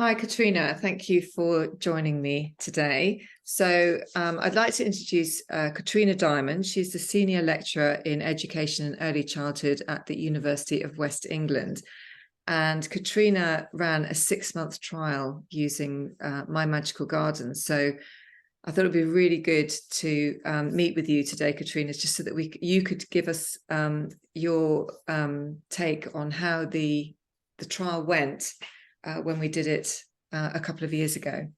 Hi, Katrina. Thank you for joining me today. I'd like to introduce Katrina Diamond. She's the Senior Lecturer in Education and Early Childhood at the University of West England. And Katrina ran a 6-month trial using My Magical Garden. So I thought it'd be really good to meet with you today, Katrina, just so that you could give us your take on how the trial went when we did it a couple of years ago.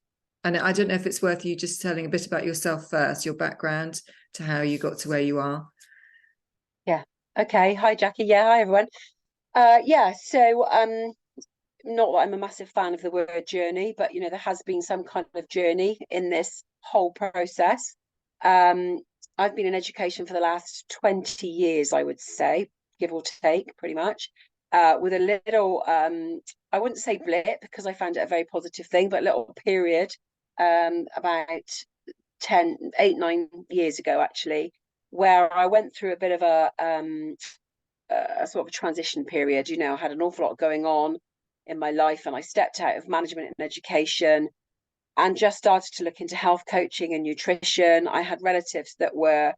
And I don't know if it's worth you just telling a bit about yourself first, your background to how you got to where you are. Yeah. Okay. Hi, Jackie. Yeah. Hi, everyone. Not that I'm a massive fan of the word journey, but there has been some kind of journey in this whole process. Um, I've been in education for the last 20 years, I would say, give or take, pretty much. With a little, I wouldn't say blip because I found it a very positive thing, but a little period, about 9 years ago, actually, where I went through a bit of a sort of a transition period. I had an awful lot going on in my life, and I stepped out of management and education and just started to look into health coaching and nutrition. I had relatives that were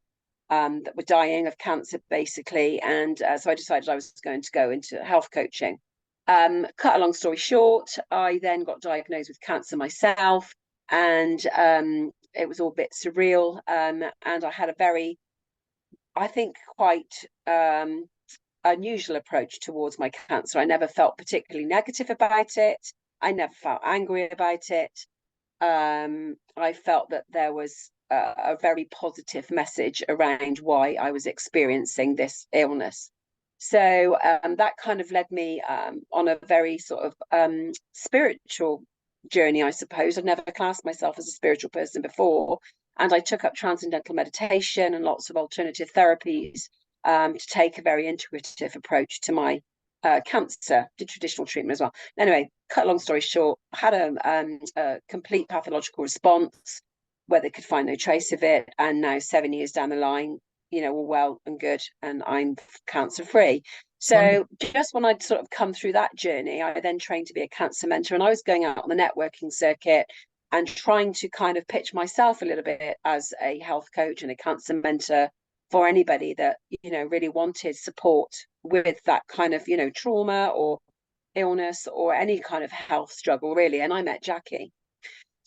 dying of cancer, basically, and so I decided I was going to go into health coaching. Cut a long story short, I then got diagnosed with cancer myself, and it was all a bit surreal. And I had a very, I think, quite unusual approach towards my cancer. I never felt particularly negative about it. I never felt angry about it. I felt that there was a very positive message around why I was experiencing this illness. So that kind of led me on a very sort of spiritual journey, I suppose. I'd never classed myself as a spiritual person before. And I took up transcendental meditation and lots of alternative therapies to take a very intuitive approach to my cancer, did traditional treatment as well. Anyway, cut long story short, had a complete pathological response where they could find no trace of it. And now, 7 years down the line, all well and good, and I'm cancer free. So just when I'd sort of come through that journey, I then trained to be a cancer mentor, and I was going out on the networking circuit and trying to kind of pitch myself a little bit as a health coach and a cancer mentor for anybody that really wanted support with that kind of trauma or illness or any kind of health struggle, really. And I met Jackie.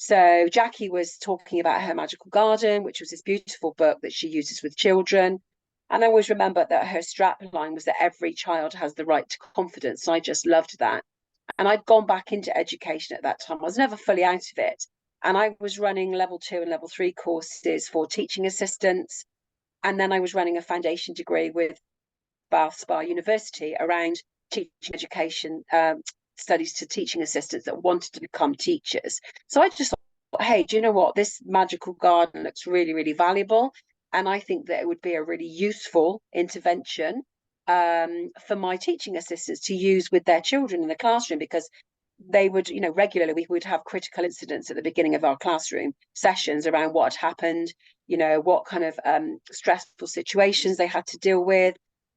So Jackie was talking about her magical garden, which was this beautiful book that she uses with children. And I always remember that her strap line was that every child has the right to confidence. And I just loved that. And I'd gone back into education at that time. I was never fully out of it. And I was running level 2 and level 3 courses for teaching assistants. And then I was running a foundation degree with Bath Spa University around teaching education studies to teaching assistants that wanted to become teachers. So I just thought, hey, do you know what? This magical garden looks really, really valuable. And I think that it would be a really useful intervention for my teaching assistants to use with their children in the classroom, because they would, regularly we would have critical incidents at the beginning of our classroom sessions around what had happened, what kind of stressful situations they had to deal with,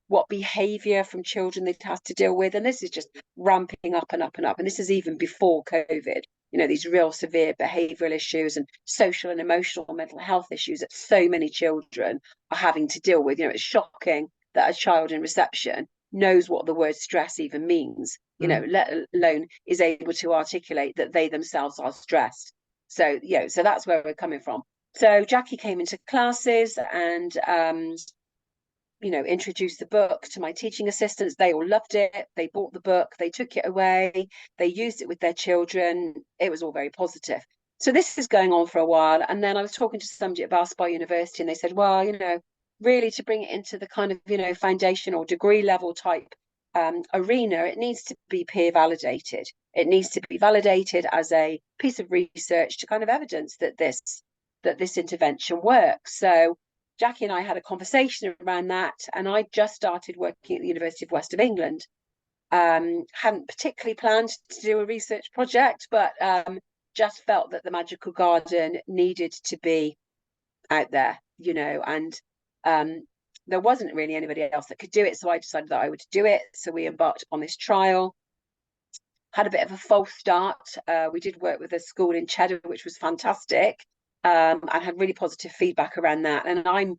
what behavior from children they'd have to deal with. And this is just ramping up and up and up. And this is even before COVID, these real severe behavioral issues and social and emotional mental health issues that so many children are having to deal with. It's shocking that a child in reception knows what the word stress even means, let alone is able to articulate that they themselves are stressed. So, so that's where we're coming from. So Jackie came into classes and introduced the book to my teaching assistants. They all loved it. They bought the book, they took it away, they used it with their children. It was all very positive. So this is going on for a while. And then I was talking to somebody at Bath Spa University, and they said, well, really to bring it into the kind of, foundation or degree level type arena, it needs to be peer validated. It needs to be validated as a piece of research to kind of evidence that this intervention works. So Jackie and I had a conversation around that, and I just started working at the University of West of England. Hadn't particularly planned to do a research project, but just felt that the magical garden needed to be out there, and there wasn't really anybody else that could do it. So I decided that I would do it. So we embarked on this trial. had a bit of a false start. We did work with a school in Cheddar, which was fantastic. And had really positive feedback around that. And I'm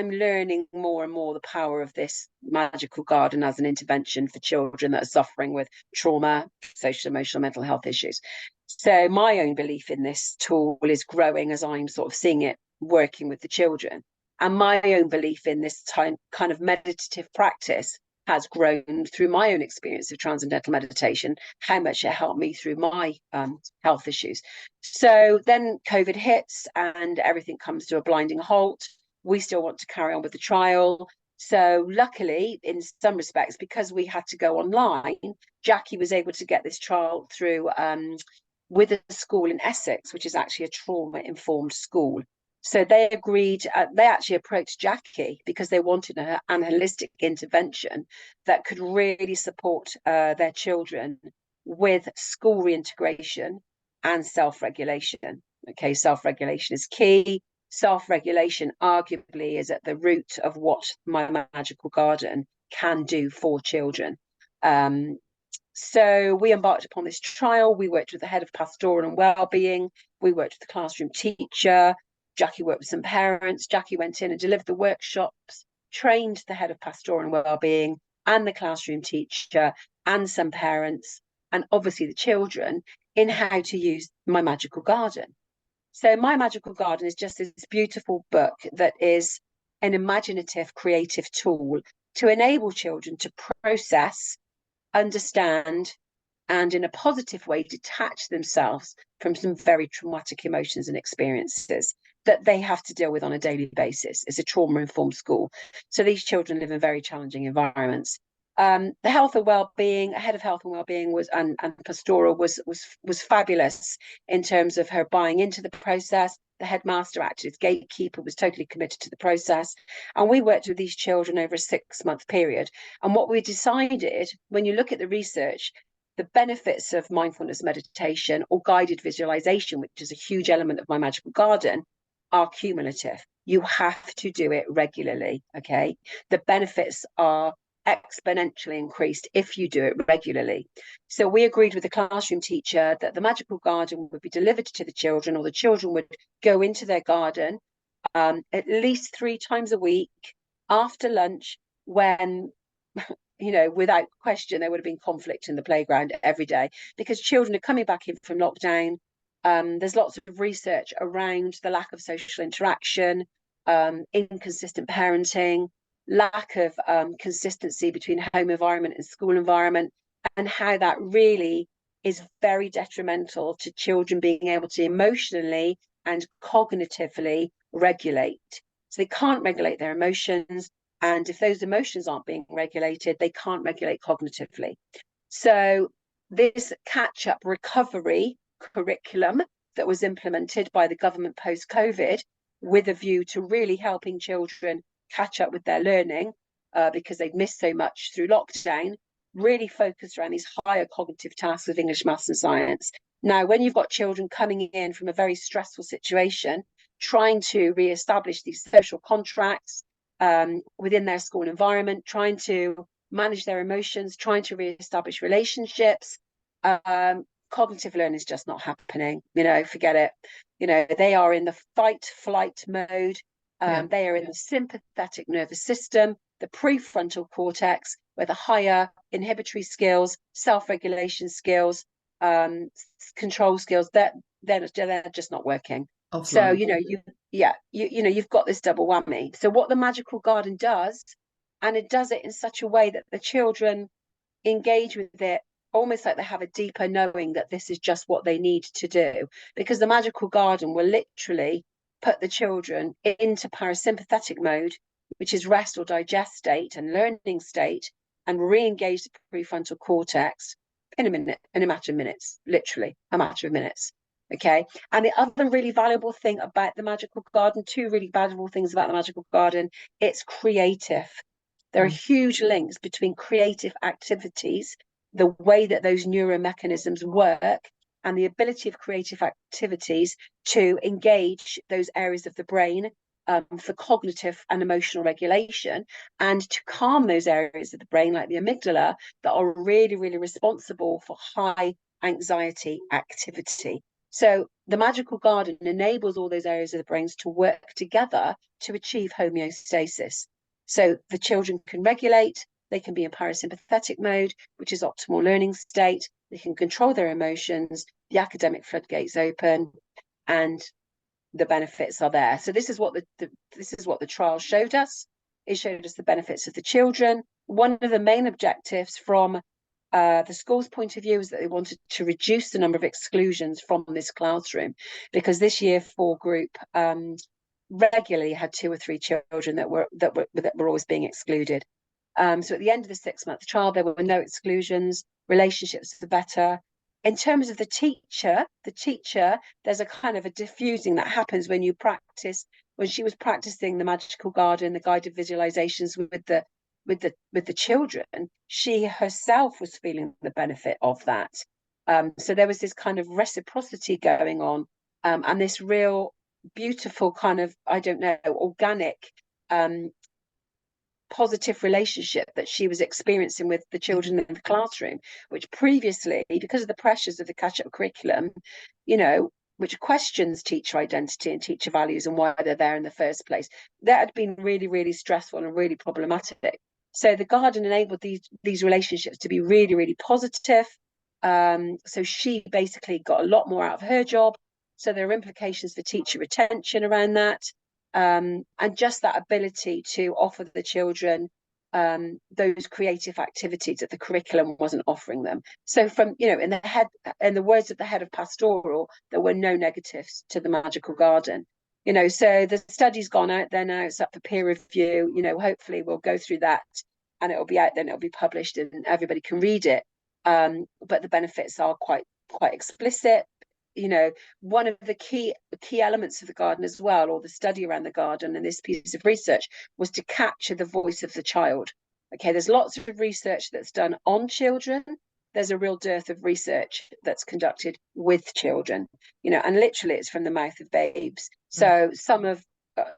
learning more and more the power of this magical garden as an intervention for children that are suffering with trauma, social, emotional, mental health issues. So my own belief in this tool is growing as I'm sort of seeing it working with the children. And my own belief in this kind of meditative practice has grown through my own experience of transcendental meditation, how much it helped me through my health issues. So then COVID hits and everything comes to a blinding halt. We still want to carry on with the trial. So luckily, in some respects, because we had to go online, Jackie was able to get this trial through with a school in Essex, which is actually a trauma-informed school. So they agreed, they actually approached Jackie because they wanted an holistic intervention that could really support their children with school reintegration and self-regulation. Okay, self-regulation is key. Self-regulation arguably is at the root of what my magical garden can do for children. So we embarked upon this trial. We worked with the head of pastoral and wellbeing. We worked with the classroom teacher. Jackie worked with some parents. Jackie went in and delivered the workshops, trained the head of pastoral and wellbeing and the classroom teacher and some parents, and obviously the children, in how to use my magical garden. So my magical garden is just this beautiful book that is an imaginative, creative tool to enable children to process, understand, and in a positive way detach themselves from some very traumatic emotions and experiences that they have to deal with on a daily basis. It's a trauma-informed school. So these children live in very challenging environments. The health and well-being, head of health and well-being was and pastoral was fabulous in terms of her buying into the process. The headmaster acted as gatekeeper, was totally committed to the process. And we worked with these children over a 6-month period. And what we decided, when you look at the research, the benefits of mindfulness meditation or guided visualization, which is a huge element of my magical garden, are cumulative. You have to do it regularly, okay? The benefits are exponentially increased if you do it regularly. So we agreed with the classroom teacher that the magical garden would be delivered to the children, or the children would go into their garden at least 3 times a week after lunch, when without question, there would have been conflict in the playground every day because children are coming back in from lockdown. There's lots of research around the lack of social interaction, inconsistent parenting, lack of consistency between home environment and school environment, and how that really is very detrimental to children being able to emotionally and cognitively regulate. So they can't regulate their emotions. And if those emotions aren't being regulated, they can't regulate cognitively. So this catch-up recovery curriculum that was implemented by the government post-COVID with a view to really helping children catch up with their learning because they'd missed so much through lockdown, really focused around these higher cognitive tasks of English, maths and science. Now, when you've got children coming in from a very stressful situation, trying to re-establish these social contracts within their school environment, trying to manage their emotions, trying to re-establish relationships, cognitive learning is just not happening. Forget it. They are in the fight flight mode. They are in the sympathetic nervous system, the prefrontal cortex, where the higher inhibitory skills, self-regulation skills, control skills, they're just not working. Offline. So you've got this double whammy. So what the magical garden does, and it does it in such a way that the children engage with it almost like they have a deeper knowing that this is just what they need to do, because the magical garden will literally put the children into parasympathetic mode, which is rest or digest state and learning state, and re-engage the prefrontal cortex in a matter of minutes, literally a matter of minutes. Okay. And the other really valuable thing about the magical garden, 2 really valuable things about the magical garden, it's creative. There are huge links between creative activities, the way that those neuromechanisms work, and the ability of creative activities to engage those areas of the brain for cognitive and emotional regulation, and to calm those areas of the brain, like the amygdala, that are really, really responsible for high anxiety activity. So the magical garden enables all those areas of the brains to work together to achieve homeostasis. So the children can regulate, they can be in parasympathetic mode, which is optimal learning state, they can control their emotions, the academic floodgates open, and the benefits are there. So this is what the trial showed us. It showed us the benefits of the children. One of the main objectives from the school's point of view is that they wanted to reduce the number of exclusions from this classroom, because this year 4 group regularly had 2 or 3 children that were always being excluded. So at the end of the 6-month trial, there were no exclusions. Relationships were better. In terms of the teacher, there's a kind of a diffusing that happens when you practice. When she was practicing the magical garden, the guided visualizations with the children, she herself was feeling the benefit of that. So there was this kind of reciprocity going on, and this real beautiful kind of, I don't know, organic positive relationship that she was experiencing with the children in the classroom, which previously, because of the pressures of the catch-up curriculum, which questions teacher identity and teacher values and why they're there in the first place, that had been really, really stressful and really problematic. So the garden enabled these relationships to be really, really positive. So she basically got a lot more out of her job. So there are implications for teacher retention around that. And just that ability to offer the children those creative activities that the curriculum wasn't offering them. So from, in the words of the head of pastoral, there were no negatives to the magical garden. So the study's gone out there now, it's up for peer review. Hopefully we'll go through that and it'll be out, then it'll be published and everybody can read it. But the benefits are quite explicit. One of the key elements of the garden as well, or the study around the garden and this piece of research, was to capture the voice of the child. Okay, there's lots of research that's done on children. There's a real dearth of research that's conducted with children, and literally it's from the mouth of babes. So some of,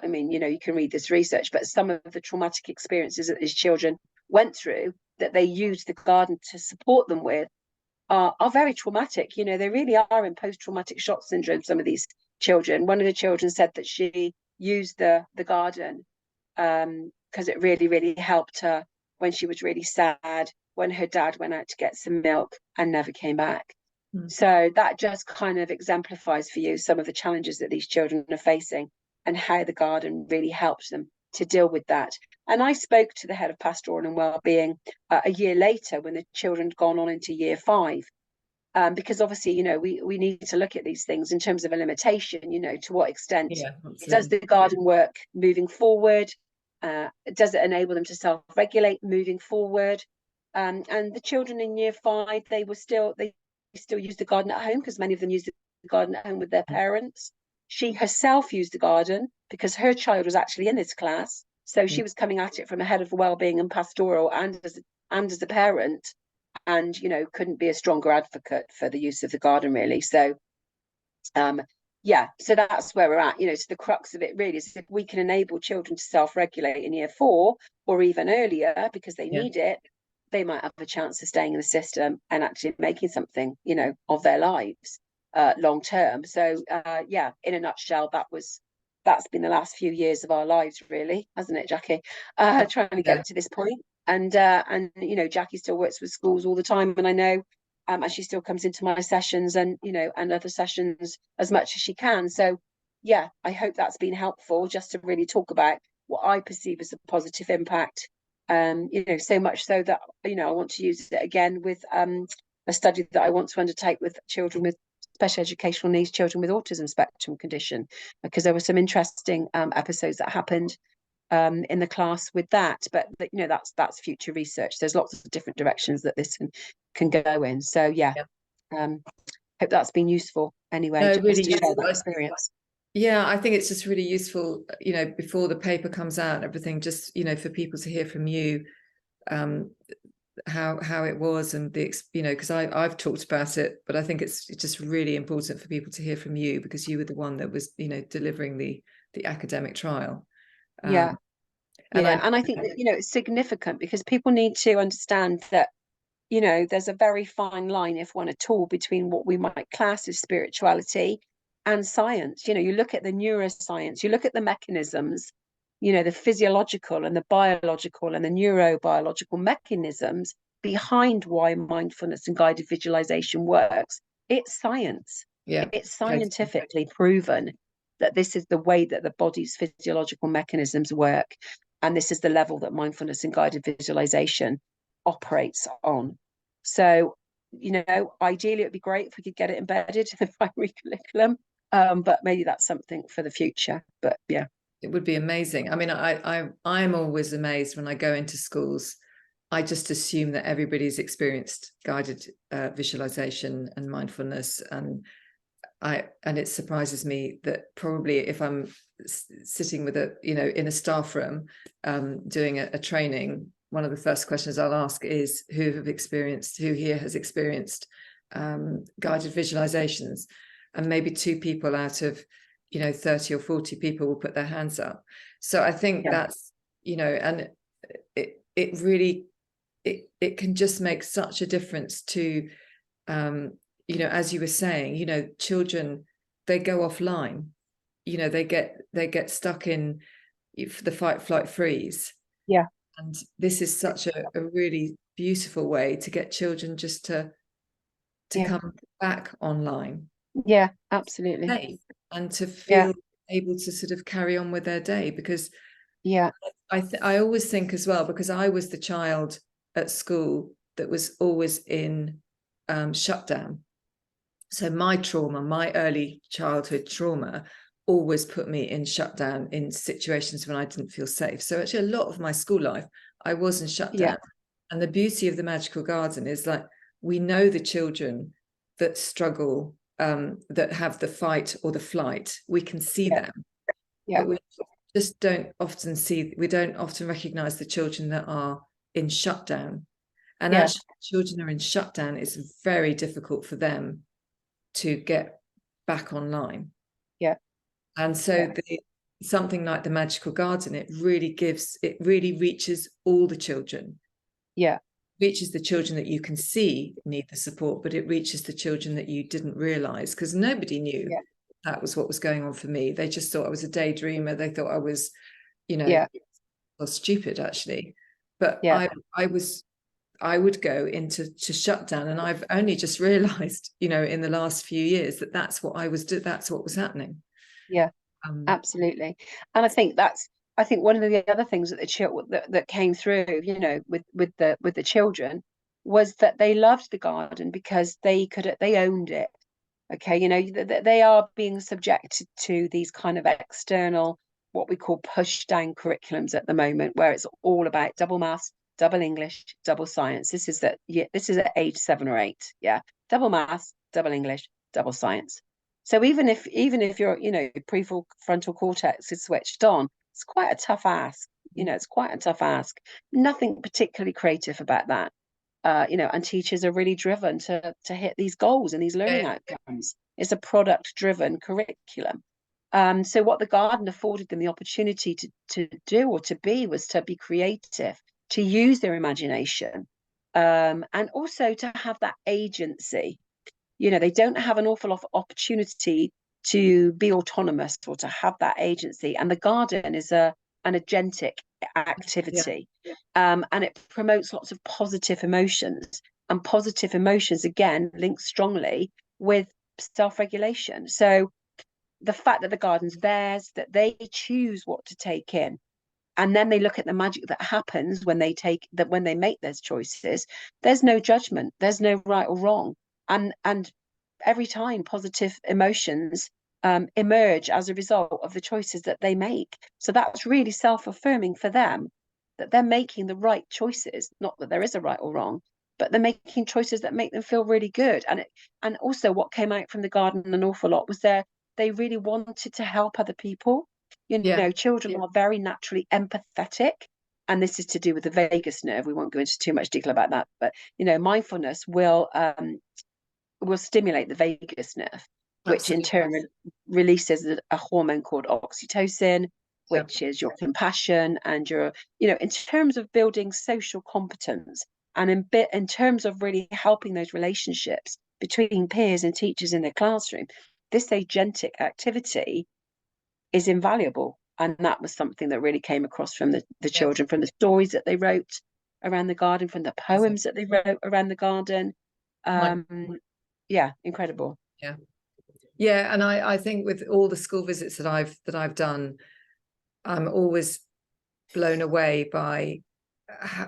you can read this research, but some of the traumatic experiences that these children went through, that they used the garden to support them with, are very traumatic. They really are in post-traumatic shock syndrome, some of these children. One of the children said that she used the garden because it really, really helped her when she was really sad, when her dad went out to get some milk and never came back. So that just kind of exemplifies for you some of the challenges that these children are facing and how the garden really helps them to deal with that. And I spoke to the head of pastoral and wellbeing a year later when the children had gone on into year 5, because obviously, we need to look at these things in terms of a limitation, to what extent does the garden work moving forward? Does it enable them to self-regulate moving forward? And the children in year 5, they still use the garden at home, because many of them use the garden at home with their parents. She herself used the garden because her child was actually in this class. So she was coming at it from a head of wellbeing and pastoral and as a parent, and couldn't be a stronger advocate for the use of the garden, really. So so that's where we're at. So the crux of it really is, if we can enable children to self-regulate in year 4 or even earlier because they need it, they might have a chance of staying in the system and actually making something of their lives long term. So in a nutshell, that's been the last few years of our lives, really, hasn't it, Jackie? Trying to get to this point. And Jackie still works with schools all the time, and I know and she still comes into my sessions and and other sessions as much as she can. So I hope that's been helpful, just to really talk about what I perceive as a positive impact. So much so that I want to use it again with a study that I want to undertake with children with special educational needs, children with autism spectrum condition, because there were some interesting episodes that happened in the class with that. But that's future research. There's lots of different directions that this can go in. So hope that's been useful anyway. No, just really to share that experience. Yeah, I think it's just really useful, before the paper comes out and everything, just for people to hear from you how it was, and because I've talked about it, but I think it's just really important for people to hear from you, because you were the one that was delivering the the academic trial. Yeah. And I Yeah. And I think that, it's significant because people need to understand that, there's a very fine line, if one at all, between what we might class as spirituality and science. You look at the neuroscience, you look at the mechanisms, the physiological and the biological and the neurobiological mechanisms behind why mindfulness and guided visualization works. It's science. yeah, It's totally. scientifically proven that this is the way that the body's physiological mechanisms work. And this is the level that mindfulness and guided visualization operates on. So, ideally, it'd be great if we could get it embedded in the primary curriculum. But maybe that's something for the future. But yeah, it would be amazing. I mean, I'm always amazed when I go into schools. I just assume that everybody's experienced guided visualization and mindfulness, and it surprises me that probably if I'm sitting with in a staff room doing a training, one of the first questions I'll ask is who here has experienced guided visualizations, and maybe 2 people out of 30 or 40 people will put their hands up. So I think that's and it really it can just make such a difference to as you were saying, children, they go offline, they get stuck in the fight, flight, freeze. yeah, And this is such a really beautiful way to get children just to come back online. Yeah, absolutely. Safe, and to Yeah, feel able to sort of carry on with their day. Because yeah, I always think as well, because I was the child at school that was always in shutdown. So my trauma, my early childhood trauma, always put me in shutdown in situations when I didn't feel safe. So actually a lot of my school life, I was in shutdown. And the beauty of the magical garden is like, we know the children that struggle, that have the fight or the flight, we can see them. But we just don't often recognize the children that are in shutdown. And actually children are in shutdown, it's very difficult for them to get back online. Yeah. And so something like the magical garden, it really reaches all the children. Yeah. Reaches the children that you can see need the support, but it reaches the children that you didn't realize, because nobody knew that was what was going on for me. They just thought I was a daydreamer. They thought I was, well, stupid actually. But I would go into shutdown, and I've only just realized, in the last few years that's what that's what was happening. Yeah, absolutely. And I think one of the other things that that came through, with the children, was that they loved the garden because they owned it. Okay, they are being subjected to these kind of external, what we call push down curriculums at the moment, where it's all about double maths, double English, double science. This is at age 7 or 8. Yeah, double maths, double English, double science. So even if your prefrontal cortex is switched on, it's quite a tough ask. It's quite a tough ask. Nothing particularly creative about that. And teachers are really driven to hit these goals and these learning outcomes. It's a product-driven curriculum. So what the garden afforded them the opportunity to do or to be was to be creative, to use their imagination, and also to have that agency. They don't have an awful lot of opportunity to be autonomous or to have that agency. And the garden is an agentic activity. And it promotes lots of positive emotions. And positive emotions, again, link strongly with self-regulation. So the fact that the garden's theirs, that they choose what to take in, and then they look at the magic that happens when they make those choices. There's no judgment, there's no right or wrong, and every time positive emotions emerge as a result of the choices that they make. So that's really self-affirming for them, that they're making the right choices, not that there is a right or wrong, but they're making choices that make them feel really good. And also what came out from the garden an awful lot was they really wanted to help other people. Children are very naturally empathetic, and this is to do with the vagus nerve. We won't go into too much detail about that, but mindfulness will stimulate the vagus nerve. which in Absolutely. turn releases a hormone called oxytocin, Yeah. which is your compassion and your, in terms of building social competence, and in terms of really helping those relationships between peers and teachers in the classroom, this agentic activity is invaluable. And that was something that really came across from the Yeah. children, from the stories that they wrote around the garden, from the Amazing. poems that they wrote around the garden. My, Yeah, incredible. yeah. Yeah. And I think with all the school visits that I've done, I'm always blown away by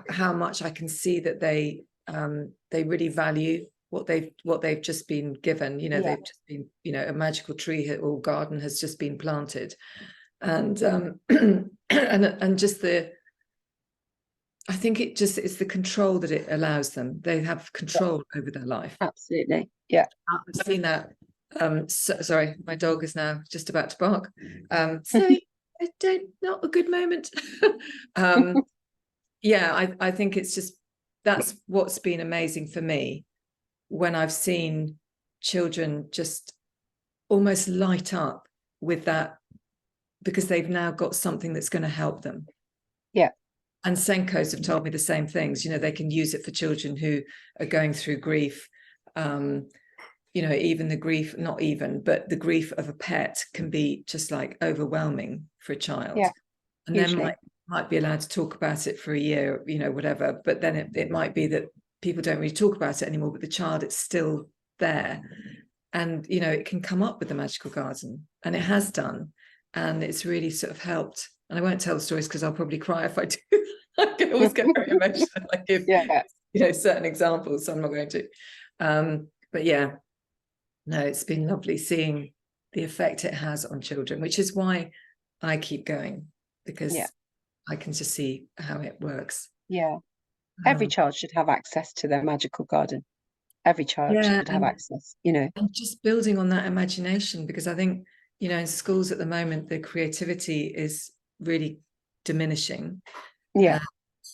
how much I can see that they really value what they've just been given. Yeah. They've just been, a magical tree or garden has just been planted, and and just I think it's the control that it allows them. They have control over their life. Absolutely. Yeah. I've seen that. Sorry, my dog is now just about to bark. So not a good moment. Yeah, I think it's just, that's what's been amazing for me when I've seen children just almost light up with that, because they've now got something that's going to help them. Yeah. And Senkos have told me the same things. They can use it for children who are going through grief. Even the grief, not even, but the grief of a pet can be just like overwhelming for a child. Yeah. And Hugely. then might be allowed to talk about it for a year, whatever. But then it might be that people don't really talk about it anymore, but the child, it's still there. And, it can come up with the magical garden, and it has done. And it's really sort of helped. And I won't tell the stories because I'll probably cry if I do. I can always get very emotional. I give, certain examples, so I'm not going to. But yeah, no, it's been lovely seeing the effect it has on children, which is why I keep going, because I can just see how it works. Yeah. Every child should have access to their magical garden. Every child should have access, And just building on that imagination, because I think, in schools at the moment, the creativity is really diminishing. Yeah.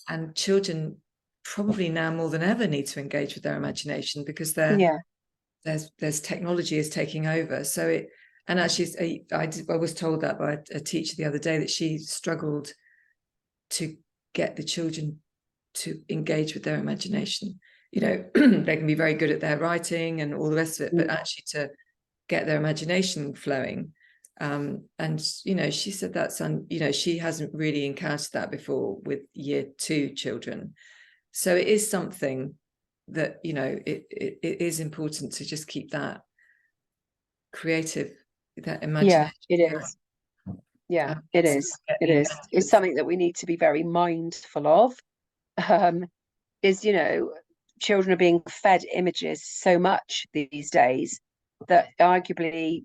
And children probably now more than ever need to engage with their imagination, because there's technology is taking over. So and actually I was told that by a teacher the other day, that she struggled to get the children to engage with their imagination. They can be very good at their writing and all the rest of it, but actually to get their imagination flowing. And she said that's she hasn't really encountered that before with year 2 children. So it is something that it is important to just keep that creative, that imagination. Yeah, it is. Yeah, it is. It is. It's something that we need to be very mindful of. Is children are being fed images so much these days that arguably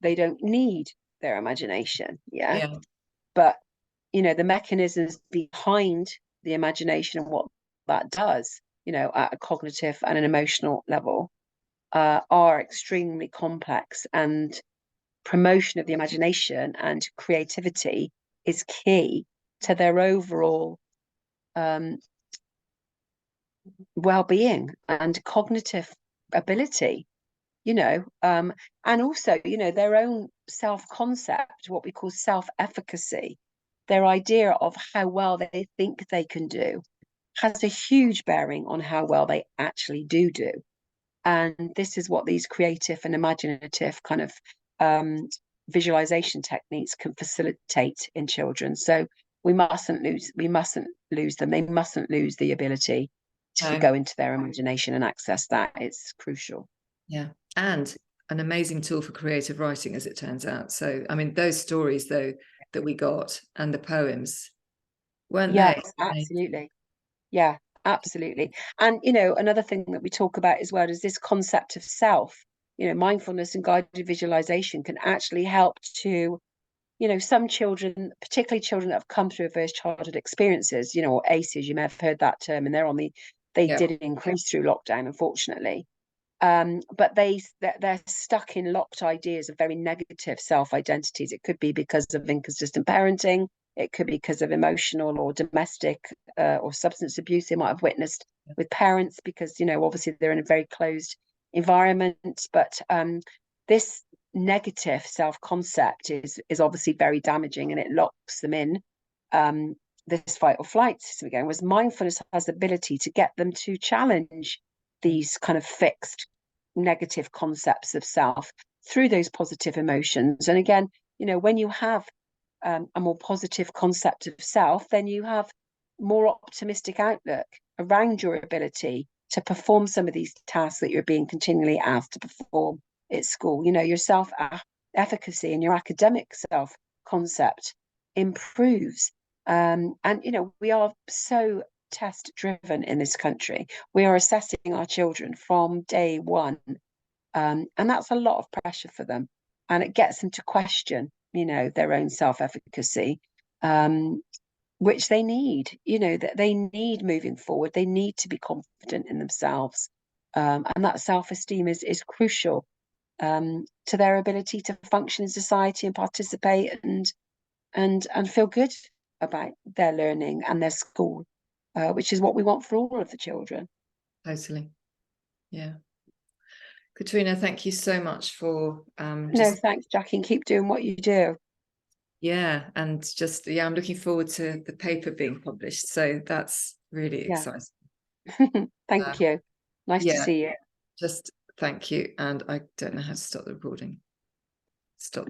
they don't need their imagination. But the mechanisms behind the imagination and what that does at a cognitive and an emotional level are extremely complex, and promotion of the imagination and creativity is key to their overall well-being and cognitive ability, and also their own self-concept, what we call self-efficacy. Their idea of how well they think they can do has a huge bearing on how well they actually do. And this is what these creative and imaginative kind of visualization techniques can facilitate in children. So we mustn't lose them. They mustn't lose the ability to go into their imagination and access that. It's crucial. Yeah. And an amazing tool for creative writing, as it turns out. So, I mean, those stories, though, that we got, and the poems, weren't they? Absolutely. Yeah, absolutely. And, another thing that we talk about as well is this concept of self. Mindfulness and guided visualization can actually help to, some children, particularly children that have come through adverse childhood experiences, or ACEs, you may have heard that term, and they did increase through lockdown, unfortunately. But they're stuck in locked ideas of very negative self-identities. It could be because of inconsistent parenting. It could be because of emotional or domestic or substance abuse they might have witnessed with parents, because obviously they're in a very closed environment. But this negative self-concept is obviously very damaging, and it locks them in this fight or flight system again. Whereas mindfulness has the ability to get them to challenge these kind of fixed negative concepts of self through those positive emotions. And again, when you have a more positive concept of self, then you have more optimistic outlook around your ability to perform some of these tasks that you're being continually asked to perform at school. Your self-efficacy and your academic self-concept improves. And we are so test driven in this country. We are assessing our children from day one, and that's a lot of pressure for them, and it gets them to question their own self-efficacy, which they need, that they need moving forward. They need to be confident in themselves, and that self-esteem is crucial to their ability to function in society and participate and feel good about their learning and their school, which is what we want for all of the children. Totally. Yeah. Katrina, thank you so much for No, thanks, Jackie, and keep doing what you do. Yeah, and I'm looking forward to the paper being published. So that's really exciting. Thank you. Nice to see you. Just thank you. And I don't know how to stop the recording. Stop.